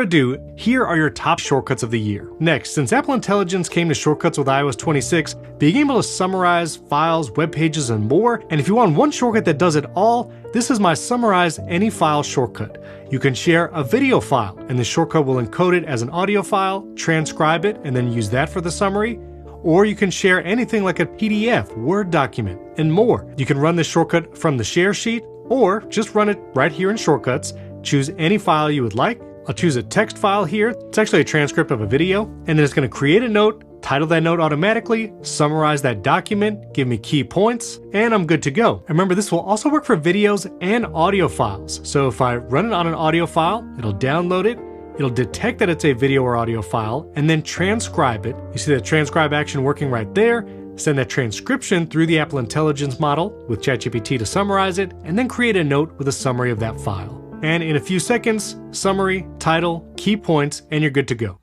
ado, here are your top shortcuts of the year. Next, since Apple Intelligence came to shortcuts with iOS 26, being able to summarize files, web pages, and more, and if you want one shortcut that does it all, this is my Summarize Any File shortcut. You can share a video file, and the shortcut will encode it as an audio file, transcribe it, and then use that for the summary. Or you can share anything like a PDF, Word document, and more. You can run this shortcut from the share sheet, or just run it right here in Shortcuts. Choose any file you would like. I'll choose a text file here. It's actually a transcript of a video, and then it's going to create a note, title that note automatically, summarize that document, give me key points, and I'm good to go. And remember, this will also work for videos and audio files. So if I run it on an audio file, it'll download it, it'll detect that it's a video or audio file, and then transcribe it. You see that transcribe action working right there. Send that transcription through the Apple Intelligence model with ChatGPT to summarize it, and then create a note with a summary of that file. And in a few seconds, summary, title, key points, and you're good to go.